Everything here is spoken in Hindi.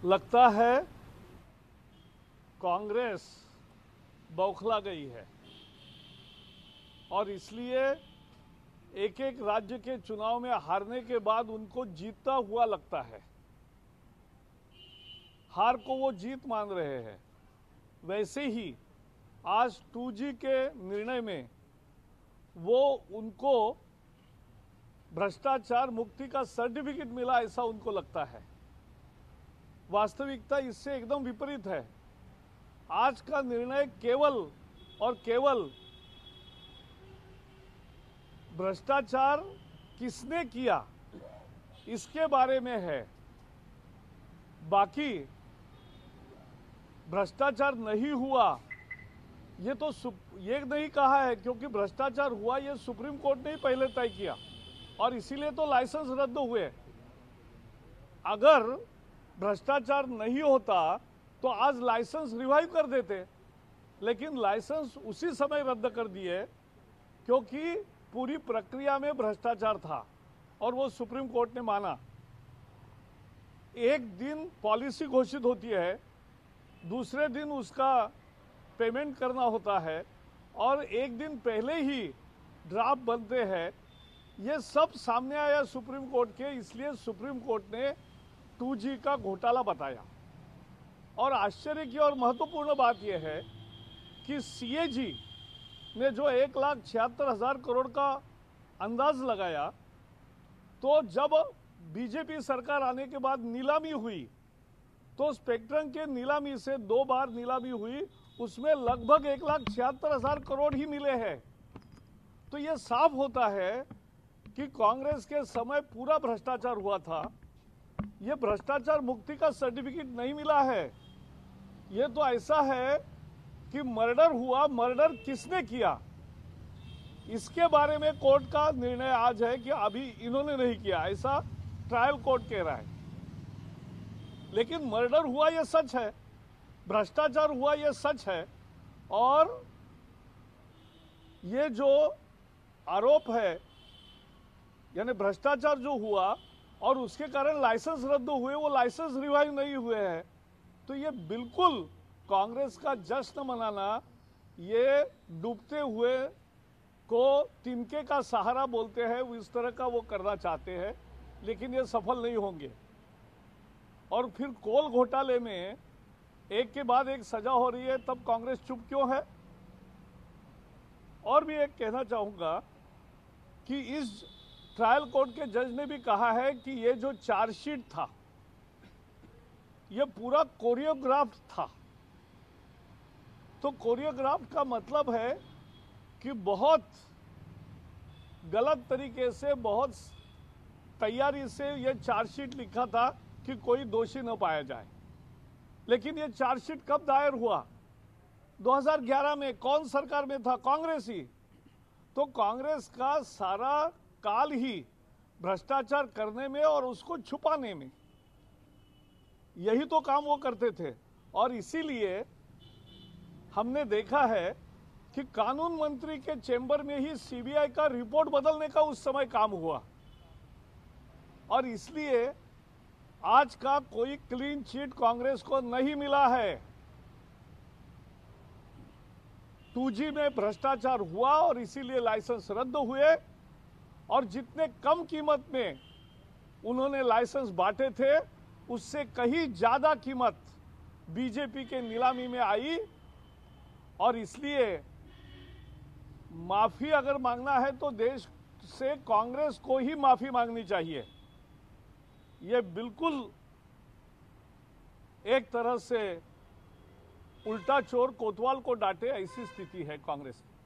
लगता है कांग्रेस बौखला गई है और इसलिए एक एक राज्य के चुनाव में हारने के बाद उनको जीतता हुआ लगता है। हार को वो जीत मान रहे हैं। वैसे ही आज 2G के निर्णय में वो उनको भ्रष्टाचार मुक्ति का सर्टिफिकेट मिला ऐसा उनको लगता है। वास्तविकता इससे एकदम विपरीत है। आज का निर्णय केवल और केवल भ्रष्टाचार किसने किया इसके बारे में है। बाकी भ्रष्टाचार नहीं हुआ ये तो ये नहीं कहा है, क्योंकि भ्रष्टाचार हुआ ये सुप्रीम कोर्ट ने ही पहले तय किया और इसीलिए तो लाइसेंस रद्द हुए। अगर भ्रष्टाचार नहीं होता तो आज लाइसेंस रिवाइव कर देते, लेकिन लाइसेंस उसी समय रद्द कर दिए क्योंकि पूरी प्रक्रिया में भ्रष्टाचार था और वो सुप्रीम कोर्ट ने माना। एक दिन पॉलिसी घोषित होती है, दूसरे दिन उसका पेमेंट करना होता है और एक दिन पहले ही ड्राफ्ट बनते हैं। ये सब सामने आया सुप्रीम कोर्ट के, इसलिए सुप्रीम कोर्ट ने 2G का घोटाला बताया। और आश्चर्य की और महत्वपूर्ण बात यह है कि CAG ने जो 1,76,000 करोड़ का अंदाज लगाया, तो जब बीजेपी सरकार आने के बाद नीलामी हुई तो स्पेक्ट्रम के नीलामी से 2 बार नीलामी हुई, उसमें लगभग 1,76,000 करोड़ ही मिले हैं। तो ये साफ होता है कि कांग्रेस के समय पूरा भ्रष्टाचार हुआ था। ये भ्रष्टाचार मुक्ति का सर्टिफिकेट नहीं मिला है। ये तो ऐसा है कि मर्डर हुआ, मर्डर किसने किया इसके बारे में कोर्ट का निर्णय आज है कि अभी इन्होंने नहीं किया, ऐसा ट्रायल कोर्ट कह रहा है। लेकिन मर्डर हुआ ये सच है, भ्रष्टाचार हुआ ये सच है। और ये जो आरोप है, यानी भ्रष्टाचार जो हुआ और उसके कारण लाइसेंस रद्द हुए, वो लाइसेंस रिवाइव नहीं हुए हैं, तो ये बिल्कुल कांग्रेस का जश्न मनाना, ये डूबते हुए को तिनके का सहारा बोलते हैं, इस तरह का वो करना चाहते हैं, लेकिन ये सफल नहीं होंगे। और फिर कोल घोटाले में एक के बाद एक सजा हो रही है, तब कांग्रेस चुप क्यों है? और भी एक कहना चाहूंगा कि इस ट्रायल कोर्ट के जज ने भी कहा है कि ये जो चार्जशीट था ये पूरा कोरियोग्राफ था। तो कोरियोग्राफ का मतलब है कि बहुत गलत तरीके से, बहुत तैयारी से ये चार्जशीट लिखा था कि कोई दोषी न पाया जाए। लेकिन ये चार्जशीट कब दायर हुआ? 2011 में। कौन सरकार में था? कांग्रेस ही। तो कांग्रेस का सारा काल ही भ्रष्टाचार करने में और उसको छुपाने में, यही तो काम वो करते थे। और इसीलिए हमने देखा है कि कानून मंत्री के चेंबर में ही CBI का रिपोर्ट बदलने का उस समय काम हुआ। और इसलिए आज का कोई क्लीन चिट कांग्रेस को नहीं मिला है। 2G में भ्रष्टाचार हुआ और इसीलिए लाइसेंस रद्द हुए, और जितने कम कीमत में उन्होंने लाइसेंस बांटे थे उससे कहीं ज्यादा कीमत बीजेपी के नीलामी में आई। और इसलिए माफी अगर मांगना है तो देश से कांग्रेस को ही माफी मांगनी चाहिए। ये बिल्कुल एक तरह से उल्टा चोर कोतवाल को डांटे ऐसी स्थिति है कांग्रेस की।